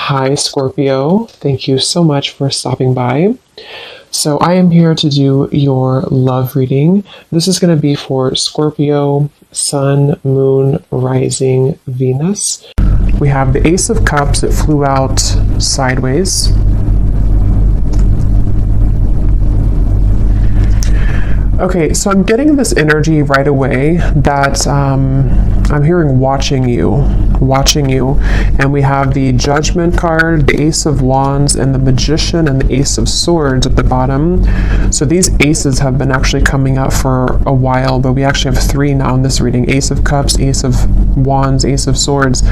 Hi, Scorpio. Thank you so much for stopping by. So I am here to do your love reading. This is going to be for Scorpio, Sun, Moon, Rising, Venus. We have the Ace of Cups that flew out sideways. Okay, so I'm getting this energy right away that I'm hearing watching you, and we have the Judgment card, the Ace of Wands, and the Magician, and the Ace of Swords at the bottom. So these aces have been actually coming up for a while, but we actually have three now in this reading: Ace of Cups, Ace of Wands, Ace of Swords.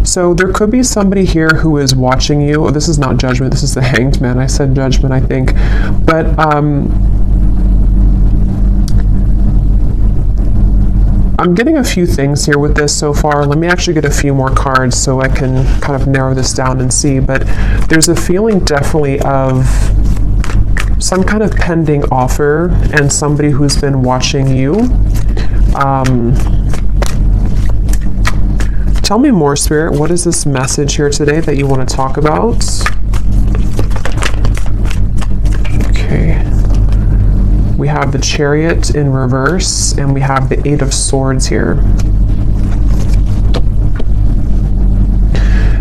So there could be somebody here who is watching you. Oh, this is not Judgment, this is the Hanged Man. I said Judgment, I think. But I'm getting a few things here with this so far. Let me actually get a few more cards so I can kind of narrow this down and see. But there's a feeling definitely of some kind of pending offer and somebody who's been watching you. Tell me more, Spirit. What is this message here today that you want to talk about? Okay. We have the Chariot in reverse, and we have the Eight of Swords here.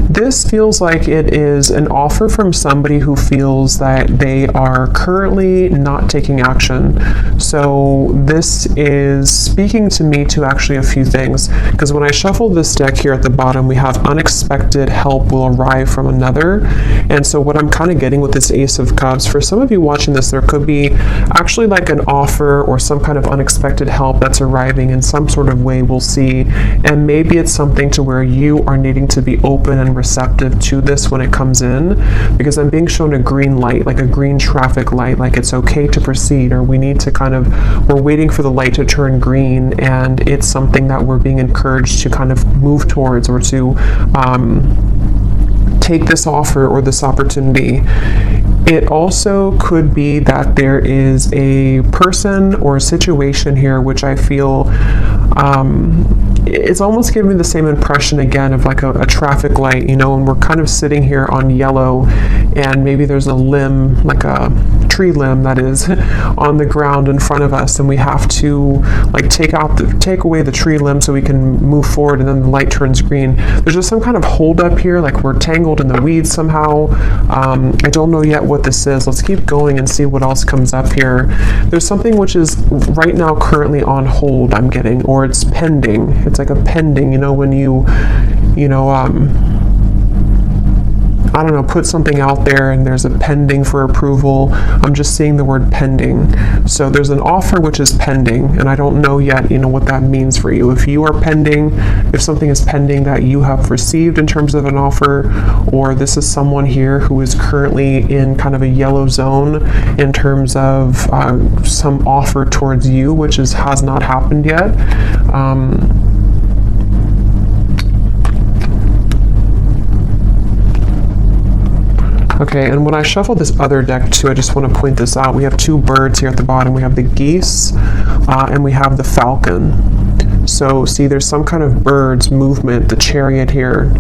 This feels like it is an offer from somebody who feels that they are currently not taking action. So this is speaking to me to actually a few things, because when I shuffle this deck here at the bottom, we have unexpected help will arrive from another. And so what I'm kind of getting with this Ace of Cups, for some of you watching this, there could be actually like an offer or some kind of unexpected help that's arriving in some sort of way, we'll see. And maybe it's something to where you are needing to be open and receptive to this when it comes in, because I'm being shown a green light, like a green traffic light, like it's okay to proceed, or we need to we're waiting for the light to turn green, and it's something that we're being encouraged to kind of move towards, or to take this offer or this opportunity. It also could be that there is a person or a situation here which I feel it's almost giving me the same impression again of like a traffic light, you know, and we're kind of sitting here on yellow, and maybe there's a limb, like a tree limb that is on the ground in front of us, and we have to like take away the tree limb so we can move forward, and then the light turns green. There's just some kind of hold up here, like we're tangled in the weeds somehow. I don't know yet what this is. Let's keep going and see what else comes up here. There's something which is right now currently on hold, I'm getting, or it's pending. It's like a pending, you know, when I don't know, put something out there and there's a pending for approval. I'm just seeing the word pending. So there's an offer which is pending, and I don't know yet, you know, what that means for you. If you are pending, if something is pending that you have received in terms of an offer, or this is someone here who is currently in kind of a yellow zone in terms of some offer towards you, which has not happened yet. Okay, and when I shuffle this other deck too, I just want to point this out. We have two birds here at the bottom. We have the geese and we have the falcon. So see, there's some kind of birds movement, the Chariot here.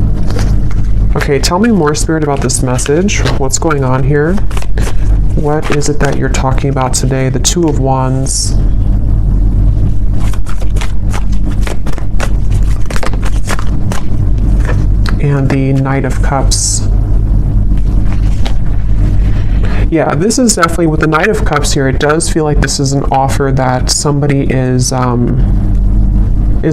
Okay, tell me more, Spirit, about this message. What's going on here? What is it that you're talking about today? The Two of Wands. And the Knight of Cups. Yeah, this is definitely, with the Knight of Cups here, it does feel like this is an offer that somebody is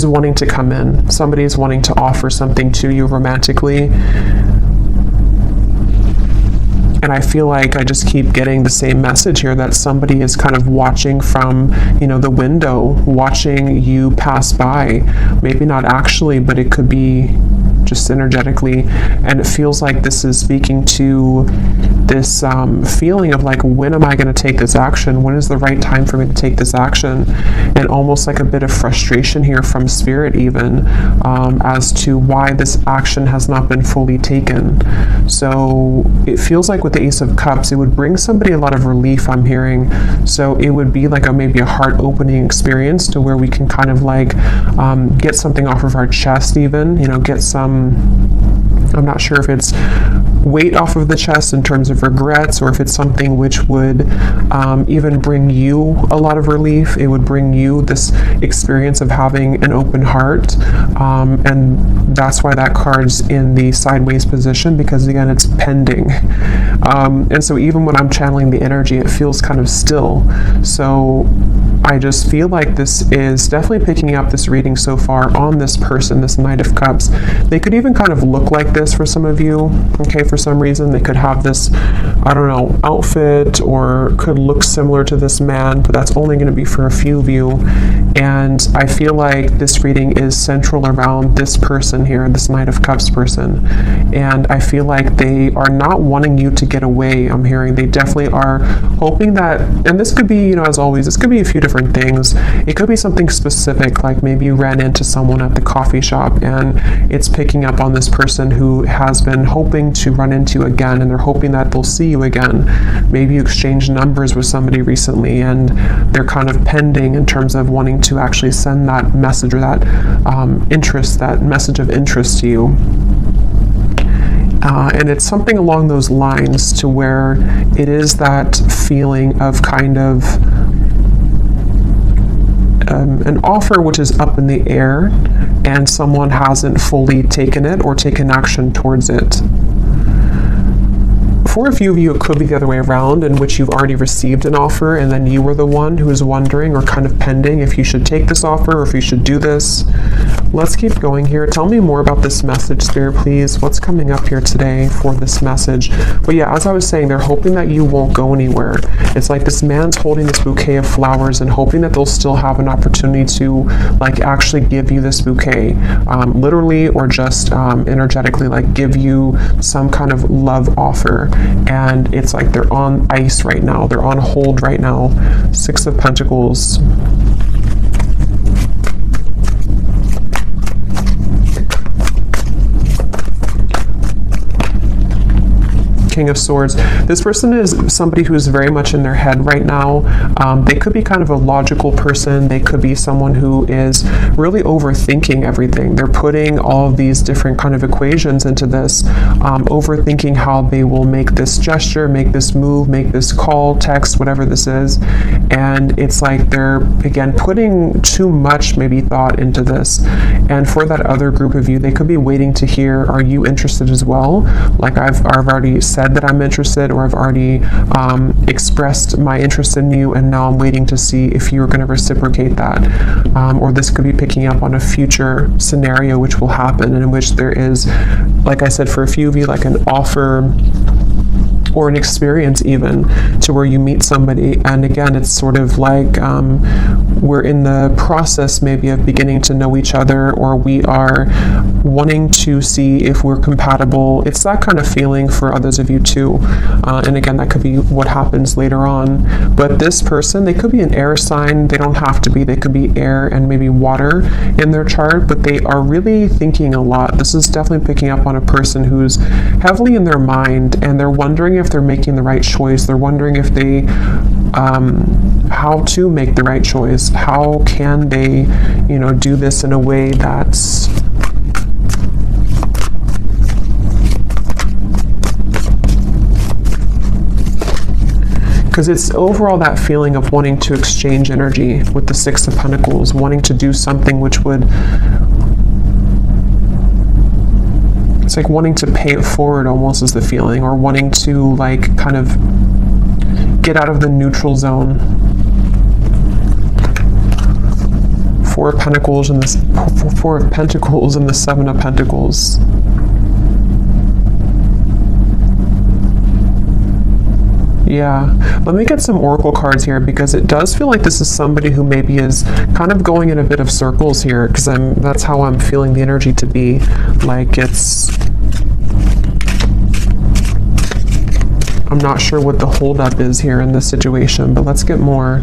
wanting to come in. Somebody is wanting to offer something to you romantically. And I feel like I just keep getting the same message here, that somebody is kind of watching from, you know, the window, watching you pass by. Maybe not actually, but it could be just energetically. And it feels like this is speaking to this feeling of like, when am I going to take this action? When is the right time for me to take this action? And almost like a bit of frustration here from Spirit even, as to why this action has not been fully taken. So it feels like with the Ace of Cups, it would bring somebody a lot of relief, I'm hearing. So it would be like maybe a heart-opening experience to where we can kind of like get something off of our chest even, you know, get some, I'm not sure if it's weight off of the chest in terms of regrets, or if it's something which would even bring you a lot of relief. It would bring you this experience of having an open heart, and that's why that card's in the sideways position, because again, it's pending. And so even when I'm channeling the energy, it feels kind of still. So I just feel like this is definitely picking up this reading so far on this person, this Knight of Cups. They could even kind of look like this for some of you, okay, for some reason. They could have this, I don't know, outfit, or could look similar to this man, but that's only going to be for a few of you. And I feel like this reading is central around this person here, this Knight of Cups person. And I feel like they are not wanting you to get away. I'm hearing they definitely are hoping that, and this could be, you know, as always, this could be a few different things. It could be something specific, like maybe you ran into someone at the coffee shop and it's picking up on this person who has been hoping to run into you again, and they're hoping that they'll see you again. Maybe you exchanged numbers with somebody recently and they're kind of pending in terms of wanting to actually send that message, or that interest, that message of interest to you. And it's something along those lines, to where it is that feeling of kind of an offer which is up in the air, and someone hasn't fully taken it or taken action towards it. For a few of you, it could be the other way around, in which you've already received an offer and then you were the one who is wondering or kind of pending if you should take this offer or if you should do this. Let's keep going here. Tell me more about this message, Spirit, please. What's coming up here today for this message? But yeah, as I was saying, they're hoping that you won't go anywhere. It's like this man's holding this bouquet of flowers and hoping that they'll still have an opportunity to like actually give you this bouquet, literally or just energetically, like give you some kind of love offer. And it's like they're on ice right now. They're on hold right now. Six of Pentacles. King of Swords. This person is somebody who's very much in their head right now. They could be kind of a logical person. They could be someone who is really overthinking everything. They're putting all of these different kind of equations into this, overthinking how they will make this gesture, make this move, make this call, text, whatever this is. And it's like they're, again, putting too much maybe thought into this. And for that other group of you, they could be waiting to hear, are you interested as well? Like I've already said that I'm interested, or I've already expressed my interest in you, and now I'm waiting to see if you're going to reciprocate that. Or this could be picking up on a future scenario which will happen, in which there is, like I said, for a few of you, like an offer or an experience even, to where you meet somebody, and again, it's sort of like we're in the process maybe of beginning to know each other, or we are wanting to see if we're compatible. It's that kind of feeling for others of you too. And again, that could be what happens later on. But this person, they could be an air sign. They don't have to be. They could be air and maybe water in their chart, but they are really thinking a lot. This is definitely picking up on a person who's heavily in their mind, and they're wondering if they're making the right choice. They're wondering if they, how to make the right choice. How can they, you know, do this in a way that's because it's overall that feeling of wanting to exchange energy with the Six of Pentacles, wanting to do something which would, it's like wanting to pay it forward almost is the feeling, or wanting to like kind of get out of the neutral zone. Four of Pentacles and this Four of Pentacles and the Seven of Pentacles. Yeah, let me get some oracle cards here, because it does feel like this is somebody who maybe is kind of going in a bit of circles here, because that's how I'm feeling the energy to be. Like I'm not sure what the holdup is here in this situation, but let's get more.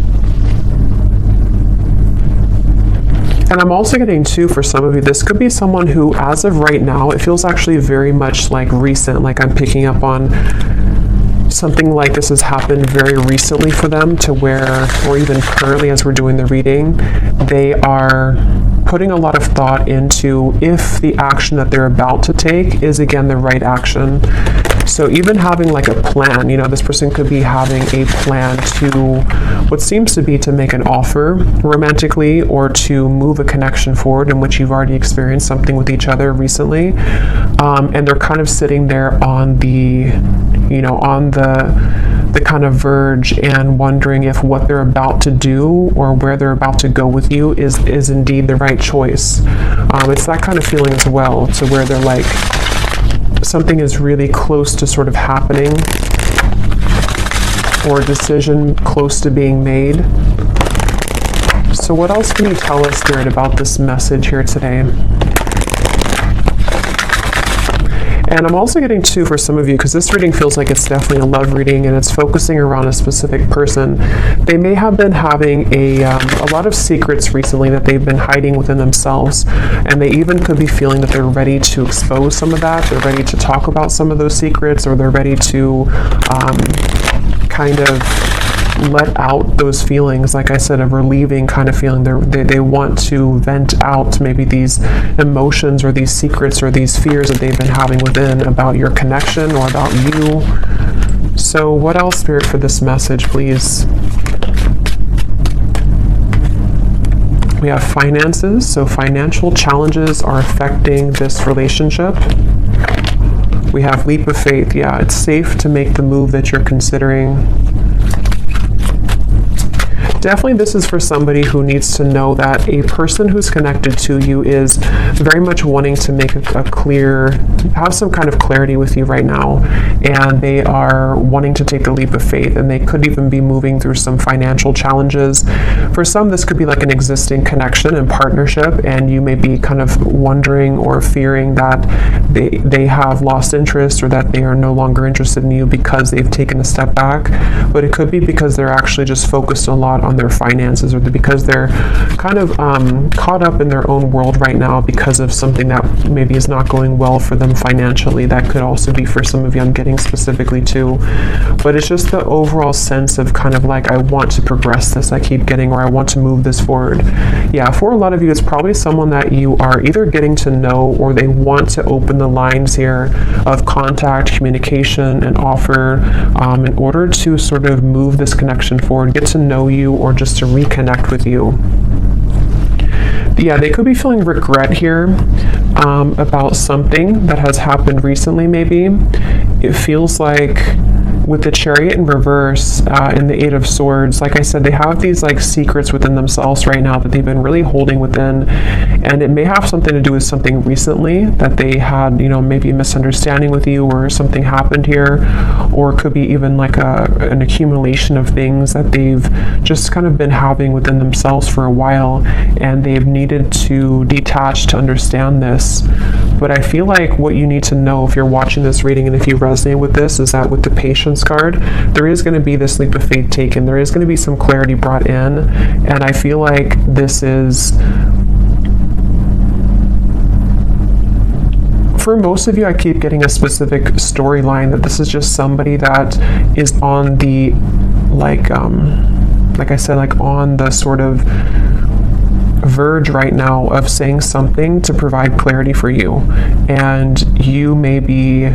And I'm also getting too, for some of you, this could be someone who, as of right now, it feels actually very much like recent, like I'm picking up on something like this has happened very recently for them, to where, or even currently as we're doing the reading, they are putting a lot of thought into if the action that they're about to take is again the right action. So even having like a plan, you know, this person could be having a plan to what seems to be to make an offer romantically, or to move a connection forward in which you've already experienced something with each other recently. And they're kind of sitting there on the, you know, on the kind of verge and wondering if what they're about to do or where they're about to go with you is indeed the right choice. It's that kind of feeling as well, to where they're like, something is really close to sort of happening, or a decision close to being made. So what else can you tell us, Spirit, about this message here today? And I'm also getting two for some of you, because this reading feels like it's definitely a love reading, and it's focusing around a specific person. They may have been having a lot of secrets recently that they've been hiding within themselves, and they even could be feeling that they're ready to expose some of that. They're ready to talk about some of those secrets, or they're ready to kind of let out those feelings, like I said, of relieving kind of feeling. They want to vent out maybe these emotions or these secrets or these fears that they've been having within about your connection or about you. So what else, Spirit, for this message, please? We have finances, so financial challenges are affecting this relationship. We have leap of faith. Yeah, it's safe to make the move that you're considering. Definitely this is for somebody who needs to know that a person who's connected to you is very much wanting to make have some kind of clarity with you right now, and they are wanting to take the leap of faith, and they could even be moving through some financial challenges. For some, this could be like an existing connection and partnership, and you may be kind of wondering or fearing that they have lost interest, or that they are no longer interested in you because they've taken a step back. But it could be because they're actually just focused a lot on their finances, or because they're kind of caught up in their own world right now because of something that maybe is not going well for them financially. That could also be for some of you, I'm getting specifically too. But it's just the overall sense of kind of like, I want to progress this, I keep getting, or I want to move this forward. Yeah, for a lot of you, it's probably someone that you are either getting to know, or they want to open the lines here of contact, communication, and offer in order to sort of move this connection forward, get to know you, or just to reconnect with you. Yeah, they could be feeling regret here about something that has happened recently, maybe. It feels like with the Chariot in reverse and the Eight of Swords, like I said, they have these like secrets within themselves right now that they've been really holding within, and it may have something to do with something recently that they had, you know, maybe a misunderstanding with you, or something happened here, or it could be even like an accumulation of things that they've just kind of been having within themselves for a while, and they've needed to detach to understand this. But I feel like what you need to know, if you're watching this reading and if you resonate with this, is that with the Patience card, there is going to be this leap of faith taken. There is going to be some clarity brought in, and I feel like this is, for most of you, I keep getting a specific storyline that this is just somebody that is on the, like I said, like on the sort of verge right now of saying something to provide clarity for you, and you may be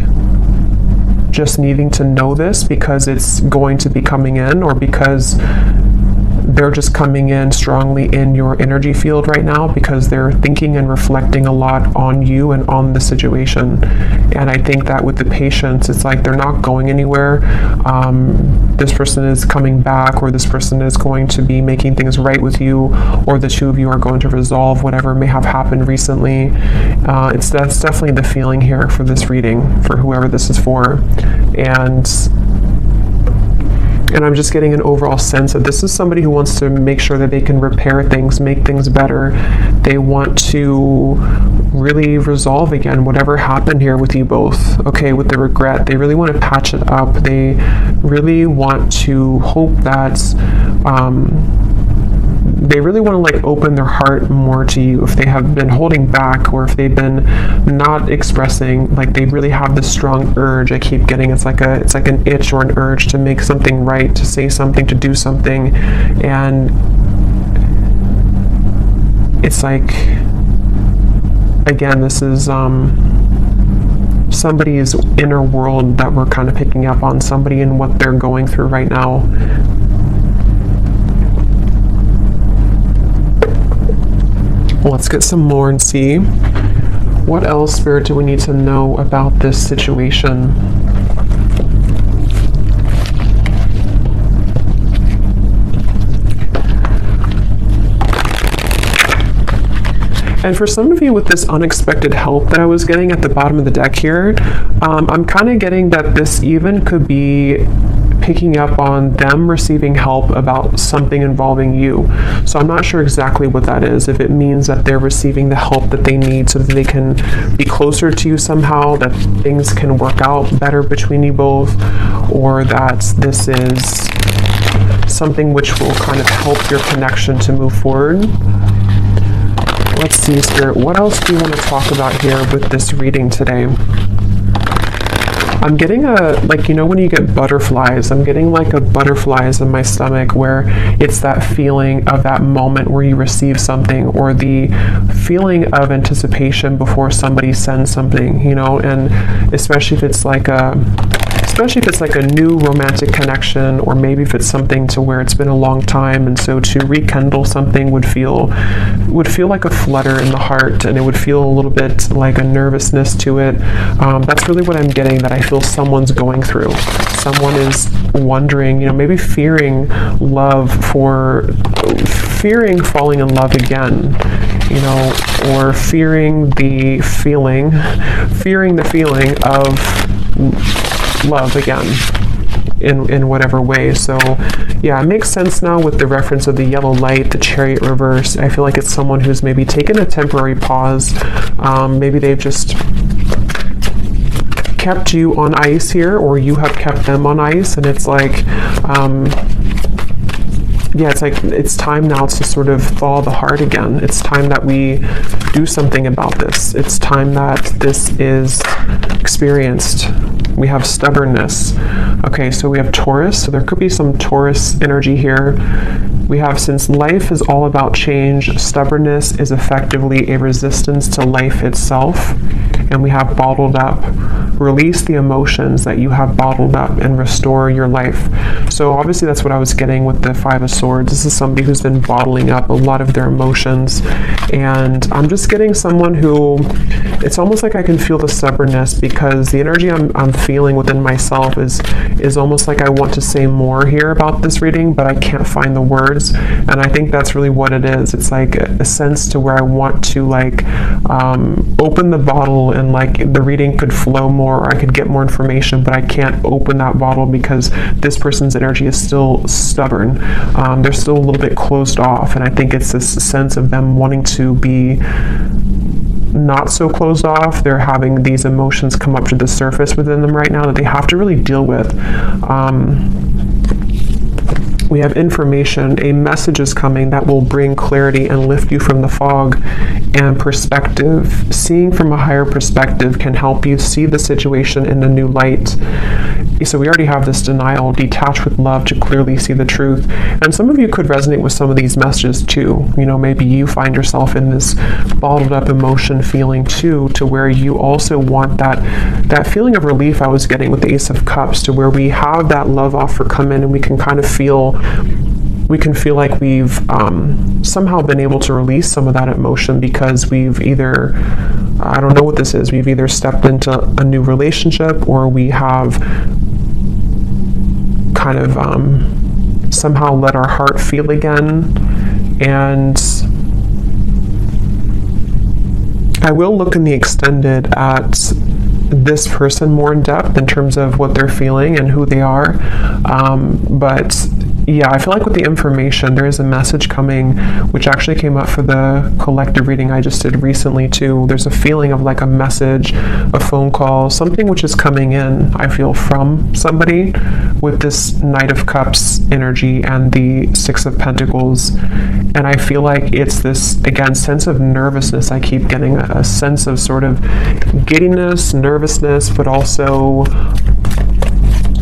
just needing to know this because it's going to be coming in, or because they're just coming in strongly in your energy field right now, because they're thinking and reflecting a lot on you and on the situation. And I think that with the Patience, it's like they're not going anywhere. This person is coming back, or this person is going to be making things right with you, or the two of you are going to resolve whatever may have happened recently. That's definitely the feeling here for this reading, for whoever this is for. And I'm just getting an overall sense that this is somebody who wants to make sure that they can repair things, make things better. They want to really resolve again whatever happened here with you both, okay, with the regret. They really want to patch it up. They really want to hope that they really want to like open their heart more to you if they have been holding back, or if they've been not expressing. Like they really have this strong urge. I keep getting it's like an itch or an urge to make something right, to say something, to do something. And it's like, again, this is somebody's inner world that we're kind of picking up on, somebody and what they're going through right now. Let's get some more and see what else, Spirit, do we need to know about this situation. And for some of you, with this unexpected help that I was getting at the bottom of the deck here, I'm kind of getting that this even could be picking up on them receiving help about something involving you. So I'm not sure exactly what that is, if it means that they're receiving the help that they need so that they can be closer to you somehow, that things can work out better between you both, or that this is something which will kind of help your connection to move forward. Let's see, Spirit, what else do you want to talk about here with this reading today? I'm getting like, you know, when you get butterflies, I'm getting like a butterflies in my stomach, where it's that feeling of that moment where you receive something, or the feeling of anticipation before somebody sends something, you know, and especially if it's like a new romantic connection, or maybe if it's something to where it's been a long time, and so to rekindle something would feel like a flutter in the heart, and it would feel a little bit like a nervousness to it. That's really what I'm getting, that I feel someone's going through. Someone is wondering, you know, maybe fearing falling in love again, you know, or fearing the feeling of love again in whatever way. So yeah, it makes sense now with the reference of the yellow light, the Chariot reverse. I feel like it's someone who's maybe taken a temporary pause. Maybe they've just kept you on ice here, or you have kept them on ice, and it's like yeah, it's like it's time now to sort of thaw the heart again. It's time that we do something about this. It's time that this is experienced. We have stubbornness. Okay, so we have Taurus, so there could be some Taurus energy here. We have, since life is all about change, stubbornness is effectively a resistance to life itself. And we have bottled up. Release the emotions that you have bottled up and restore your life. So obviously that's what I was getting with the Five of Swords. This is somebody who's been bottling up a lot of their emotions. And I'm just getting someone who, it's almost like I can feel the stubbornness, because the energy I'm feeling within myself is almost like I want to say more here about this reading, but I can't find the words. And I think that's really what it is. It's like a sense to where I want to like open the bottle, and like the reading could flow more, or I could get more information, but I can't open that bottle because this person's energy is still stubborn. They're still a little bit closed off, and I think it's this sense of them wanting to be not so closed off. They're having these emotions come up to the surface within them right now that they have to really deal with. We have information, a message is coming that will bring clarity and lift you from the fog, and perspective. Seeing from a higher perspective can help you see the situation in a new light. So we already have this denial, detach with love to clearly see the truth. And some of you could resonate with some of these messages too. You know, maybe you find yourself in this bottled up emotion feeling too, to where you also want that feeling of relief I was getting with the Ace of Cups, to where we have that love offer come in, and we can kind of feel like we've somehow been able to release some of that emotion, because we've either, I don't know what this is, we've either stepped into a new relationship, or we have kind of somehow let our heart feel again. And I will look in the extended at this person more in depth in terms of what they're feeling and who they are. But yeah, I feel like with the information, there is a message coming, which actually came up for the collective reading I just did recently too. There's a feeling of like a message, a phone call, something which is coming in, I feel, from somebody with this Knight of Cups energy and the Six of Pentacles. And I feel like it's this, again, sense of nervousness. I keep getting a sense of sort of giddiness, nervousness, but also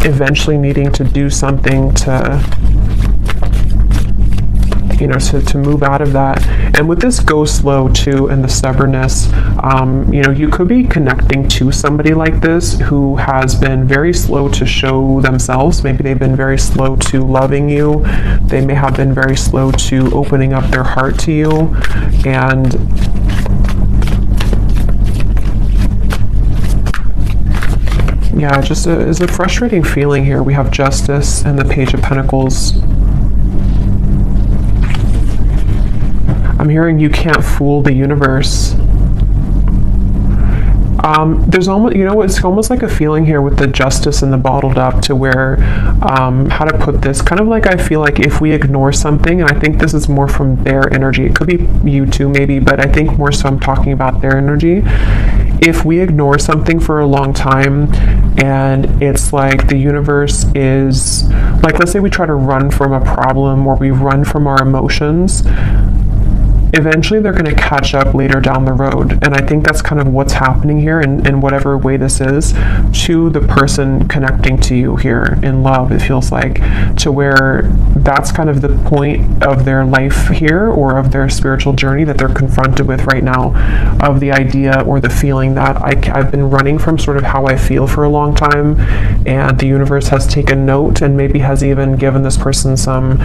eventually needing to do something to you know, to move out of that. And with this go slow too, and the stubbornness, you know, you could be connecting to somebody like this who has been very slow to show themselves. Maybe they've been very slow to loving you. They may have been very slow to opening up their heart to you. And yeah, just is a frustrating feeling here. We have Justice and the Page of Pentacles. I'm hearing you can't fool the universe. There's almost, you know, it's almost like a feeling here with the Justice and the bottled up, to where, how to put this, kind of like, I feel like if we ignore something, and I think this is more from their energy, it could be you too maybe, but I think more so I'm talking about their energy. If we ignore something for a long time, and it's like the universe is, like, let's say we try to run from a problem, or we run from our emotions, eventually they're going to catch up later down the road. And I think that's kind of what's happening here, in whatever way this is, to the person connecting to you here in love, it feels like, to where that's kind of the point of their life here, or of their spiritual journey that they're confronted with right now, of the idea or the feeling that I've been running from sort of how I feel for a long time, and the universe has taken note and maybe has even given this person some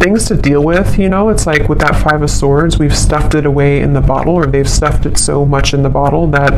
things to deal with. You know, it's like with that Five of Swords, we've stuffed it away in the bottle, or they've stuffed it so much in the bottle that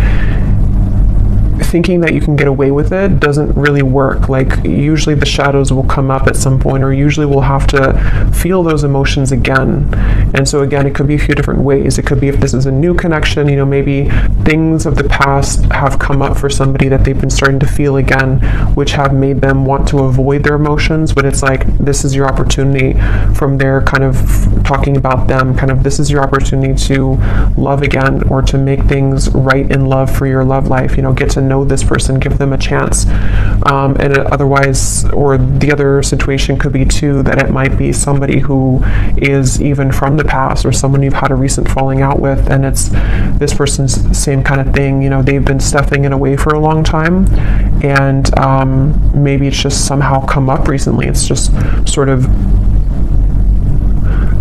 thinking that you can get away with it doesn't really work. Like, usually the shadows will come up at some point, or usually we'll have to feel those emotions again. And so again, it could be a few different ways. It could be, if this is a new connection, you know, maybe things of the past have come up for somebody that they've been starting to feel again, which have made them want to avoid their emotions. But it's like, this is your opportunity, from their kind of talking about them, kind of, this is your opportunity to love again, or to make things right in love for your love life. You know, get to know this person, give them a chance. And otherwise, or the other situation could be too, that it might be somebody who is even from the past, or someone you've had a recent falling out with, and it's this person's same kind of thing. You know, they've been stuffing it away for a long time, and maybe it's just somehow come up recently. It's just sort of,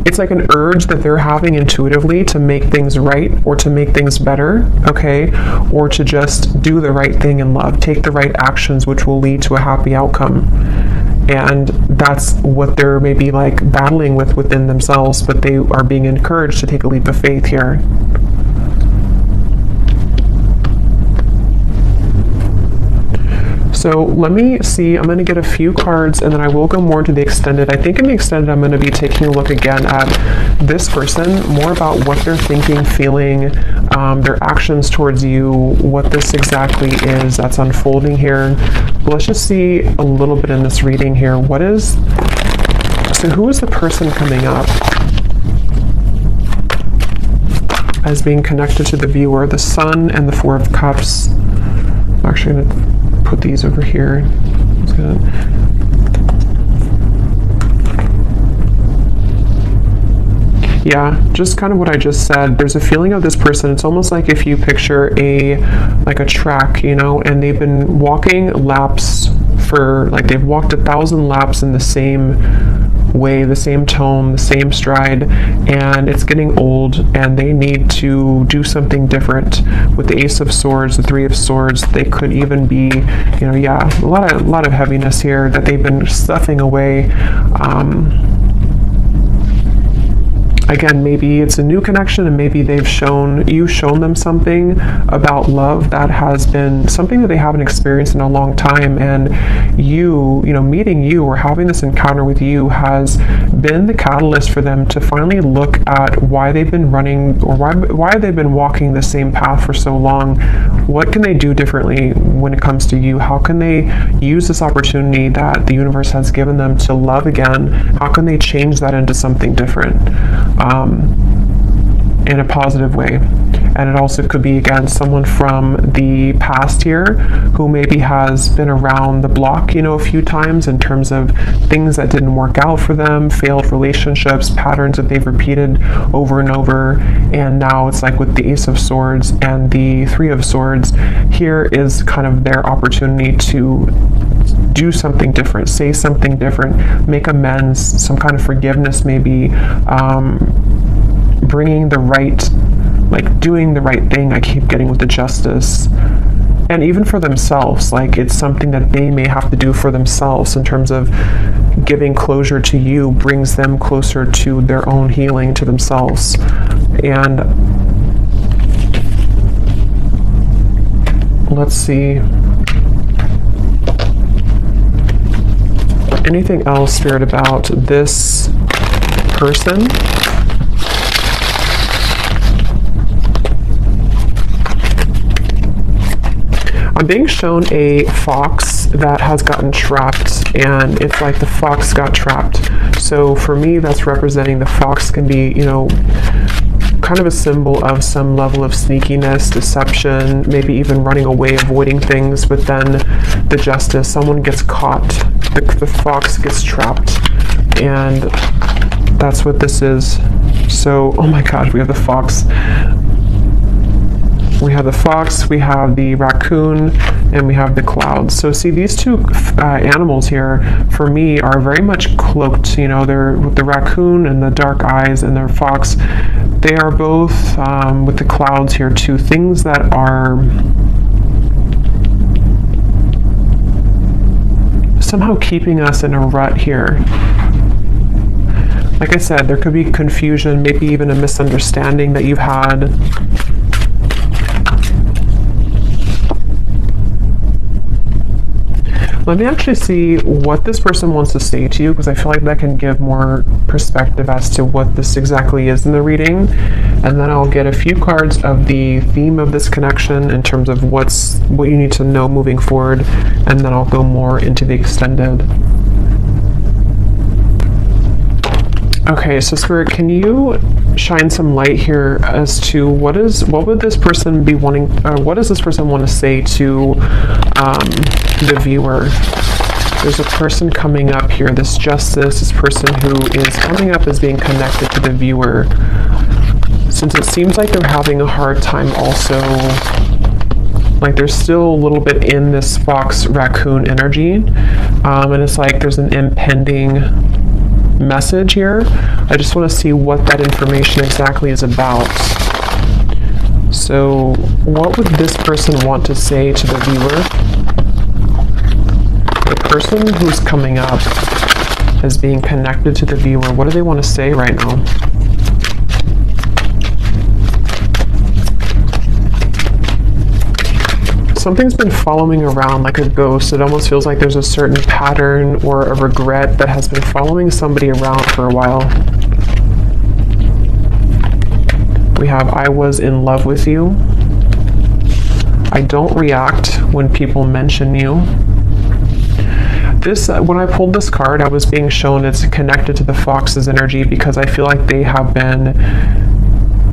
it's like an urge that they're having intuitively to make things right, or to make things better, okay? Or to just do the right thing in love, take the right actions, which will lead to a happy outcome. And that's what they're maybe like battling with within themselves, but they are being encouraged to take a leap of faith here. So let me see, I'm going to get a few cards, and then I will go more into the extended. I think in the extended, I'm going to be taking a look again at this person, more about what they're thinking, feeling, their actions towards you, what this exactly is that's unfolding here. But let's just see a little bit in this reading here. So who is the person coming up as being connected to the viewer? The Sun and the Four of Cups. I'm actually going to put these over here. Yeah, just kind of what I just said. There's a feeling of this person. It's almost like if you picture a track, you know, and they've been walking laps for, like, they've walked 1,000 laps in the same way, the same tone, the same stride, and it's getting old, and they need to do something different. With the Ace of Swords, the Three of Swords, they could even be, you know, yeah, a lot of heaviness here that they've been stuffing away. Again, maybe it's a new connection, and maybe you've shown them something about love that has been something that they haven't experienced in a long time, and you know, meeting you or having this encounter with you has been the catalyst for them to finally look at why they've been running, or why they've been walking the same path for so long. What can they do differently when it comes to you? How can they use this opportunity that the universe has given them to love again? How can they change that into something different? In a positive way. And it also could be, again, someone from the past here who maybe has been around the block, you know, a few times in terms of things that didn't work out for them, failed relationships, patterns that they've repeated over and over. And now it's like with the Ace of Swords and the Three of Swords, here is kind of their opportunity to do something different, say something different, make amends, some kind of forgiveness maybe, bringing the right, like doing the right thing. I keep getting with the Justice. And even for themselves, like it's something that they may have to do for themselves in terms of giving closure to you brings them closer to their own healing, to themselves. And let's see. Anything else, Spirit, about this person? I'm being shown a fox that has gotten trapped, and it's like the fox got trapped. So for me, that's representing the fox can be, you know, kind of a symbol of some level of sneakiness, deception, maybe even running away, avoiding things. But then the Justice, someone gets caught, the fox gets trapped, and that's what this is. So, oh my God, we have the fox. We have the fox, we have the raccoon, and we have the clouds. So see, these two animals here, for me, are very much cloaked. You know, they're with the raccoon and the dark eyes, and their fox. They are both, with the clouds here too, things that are somehow keeping us in a rut here. Like I said, there could be confusion, maybe even a misunderstanding that you've had. Let me actually see what this person wants to say to you, because I feel like that can give more perspective as to what this exactly is in the reading. And then I'll get a few cards of the theme of this connection in terms of what you need to know moving forward, and then I'll go more into the extended. Okay, so Spirit, can you shine some light here as to what would this person be wanting, or what does this person want to say to the viewer? There's a person coming up here, this Justice, this person who is coming up as being connected to the viewer. Since it seems like they're having a hard time also, like they're still a little bit in this fox raccoon energy, and it's like there's an impending message here. I just want to see what that information exactly is about. So what would this person want to say to the viewer? The person who's coming up as being connected to the viewer, what do they want to say right now? Something's been following around like a ghost. It almost feels like there's a certain pattern or a regret that has been following somebody around for a while. We have, I was in love with you. I don't react when people mention you. This, when I pulled this card, I was being shown it's connected to the fox's energy, because I feel like they have been,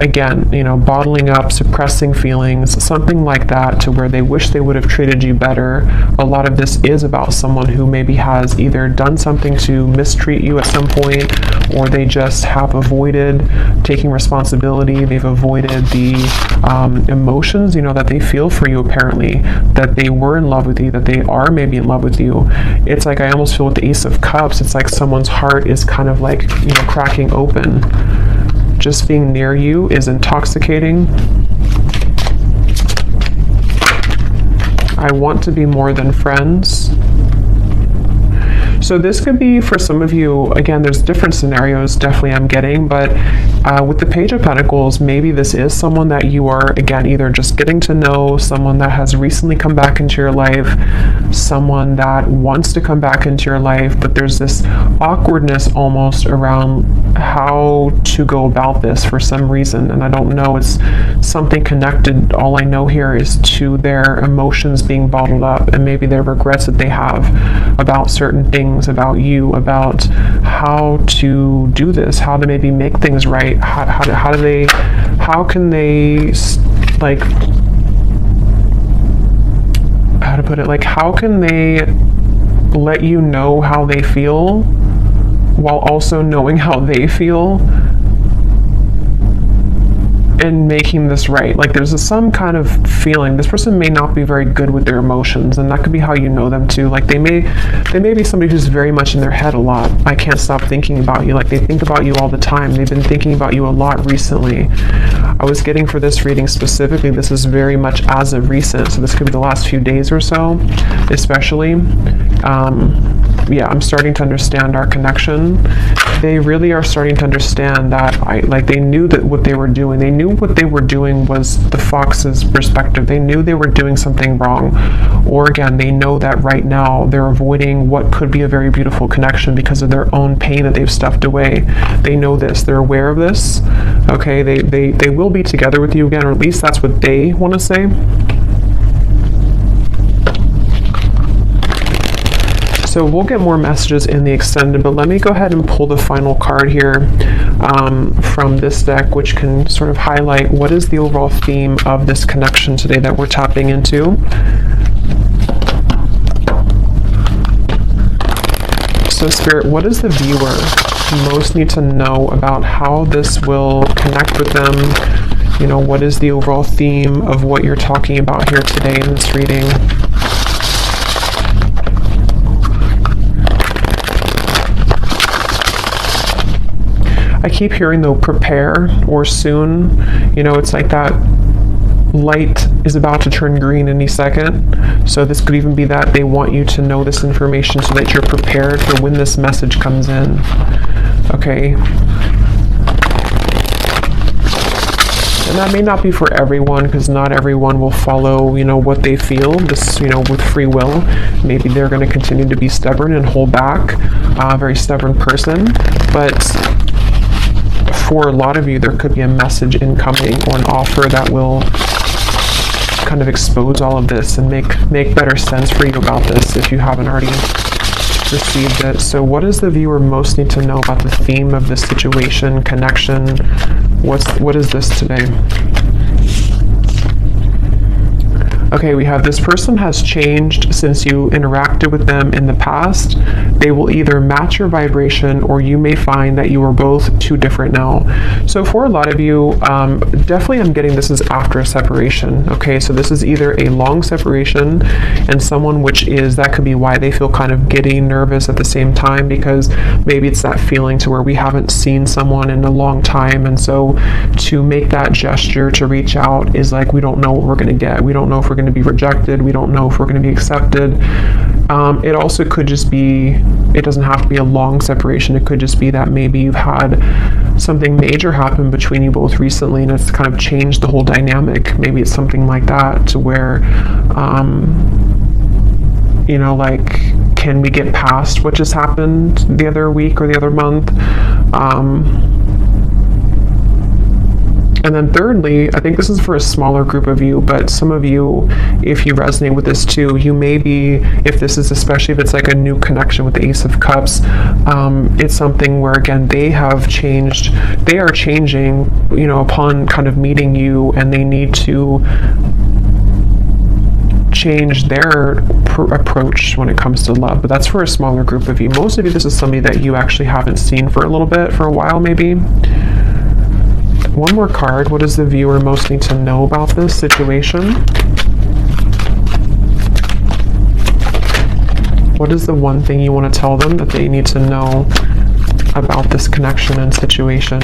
again, you know, bottling up, suppressing feelings, something like that, to where they wish they would have treated you better. A lot of this is about someone who maybe has either done something to mistreat you at some point, or they just have avoided taking responsibility. They've avoided the emotions, you know, that they feel for you, apparently, that they were in love with you, that they are maybe in love with you. It's like, I almost feel with the Ace of Cups, it's like someone's heart is kind of like, you know, cracking open. Just being near you is intoxicating. I want to be more than friends. So this could be for some of you, again, there's different scenarios definitely I'm getting, but with the Page of Pentacles, maybe this is someone that you are, again, either just getting to know, someone that has recently come back into your life, someone that wants to come back into your life, but there's this awkwardness almost around how to go about this for some reason, and I don't know, it's something connected. All I know here is to their emotions being bottled up, and maybe their regrets that they have about certain things things about you, about how to do this, how to maybe make things right, how can they, like, how to put it, like, how can they let you know how they feel while also knowing how they feel and making this right. Like, there's some kind of feeling this person may not be very good with their emotions, and that could be how you know them too. Like, they may be somebody who's very much in their head a lot. I can't stop thinking about you. Like, they think about you all the time. They've been thinking about you a lot recently. I was getting for this reading specifically, this is very much as of recent, so this could be the last few days or so, especially. Yeah, I'm starting to understand our connection. They really are starting to understand that they knew that what they were doing. They knew what they were doing was the fox's perspective. They knew they were doing something wrong. Or again, they know that right now they're avoiding what could be a very beautiful connection because of their own pain that they've stuffed away. They know this. They're aware of this. Okay, they will be together with you again, or at least that's what they want to say. So we'll get more messages in the extended, but let me go ahead and pull the final card here from this deck, which can sort of highlight what is the overall theme of this connection today that we're tapping into. So Spirit, what does the viewer most need to know about how this will connect with them? You know, what is the overall theme of what you're talking about here today in this reading? I keep hearing though, prepare or soon. You know, it's like that light is about to turn green any second. So this could even be that they want you to know this information so that you're prepared for when this message comes in. Okay. And that may not be for everyone, because not everyone will follow, you know, what they feel, this, you know, with free will. Maybe they're going to continue to be stubborn and hold back, a very stubborn person. But for a lot of you, there could be a message incoming or an offer that will kind of expose all of this and make better sense for you about this if you haven't already received it. So what does the viewer most need to know about the theme of this situation, connection? What is this today? Okay, we have this person has changed since you interacted with them in the past. They will either match your vibration, or you may find that you are both too different now. So for a lot of you, definitely I'm getting this is after a separation. Okay, so this is either a long separation and someone that could be why they feel kind of giddy, nervous at the same time, because maybe it's that feeling to where we haven't seen someone in a long time, and so to make that gesture to reach out is like, we don't know what we're going to get. We don't know if we're going to be rejected. We don't know if we're going to be accepted. It also could just be, it doesn't have to be a long separation. It could just be that maybe you've had something major happen between you both recently, and it's kind of changed the whole dynamic. Maybe it's something like that, to where, you know, like, can we get past what just happened the other week or the other month? And then thirdly, I think this is for a smaller group of you, but some of you, if you resonate with this too, you may be, if this is, especially if it's like a new connection with the Ace of Cups, it's something where, again, they are changing, you know, upon kind of meeting you, and they need to change their approach when it comes to love. But that's for a smaller group of you. Most of you, this is somebody that you actually haven't seen for a little bit, for a while maybe. One more card. What does the viewer most need to know about this situation? What is the one thing you want to tell them that they need to know about this connection and situation?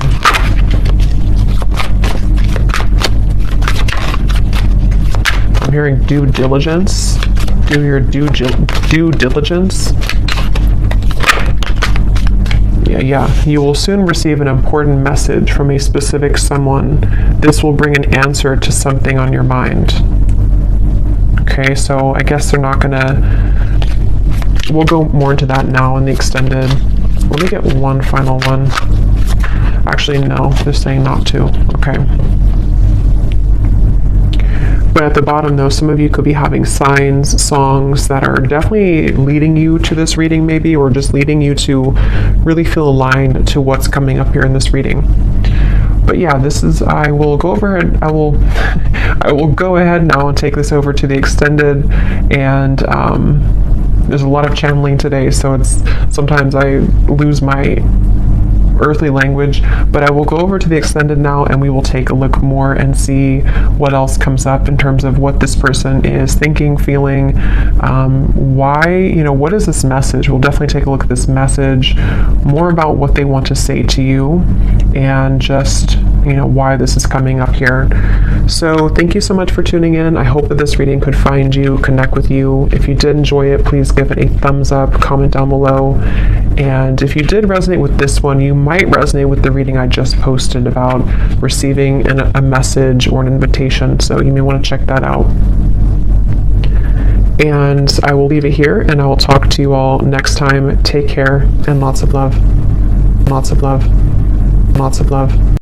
I'm hearing due diligence. Do your due diligence. Yeah, you will soon receive an important message from a specific someone. This will bring an answer to something on your mind. Okay, so I guess they're not gonna, we'll go more into that now in the extended. Let me get one final one. Actually, no, they're saying not to. Okay. But at the bottom, though, some of you could be having signs, songs that are definitely leading you to this reading, maybe, or just leading you to really feel aligned to what's coming up here in this reading. But yeah, this is, I will go over and I will go ahead now and take this over to the extended, and there's a lot of channeling today, so it's sometimes I lose my earthly language, but I will go over to the extended now and we will take a look more and see what else comes up in terms of what this person is thinking, feeling, why, what is this message? We'll definitely take a look at this message, more about what they want to say to you, and just why this is coming up here. So thank you so much for tuning in. I hope that this reading could find you, connect with you. If you did enjoy it, please give it a thumbs up, comment down below. And if you did resonate with this one, you might resonate with the reading I just posted about receiving a message or an invitation. So you may want to check that out. And I will leave it here, and I will talk to you all next time. Take care, and lots of love. Lots of love. Lots of love.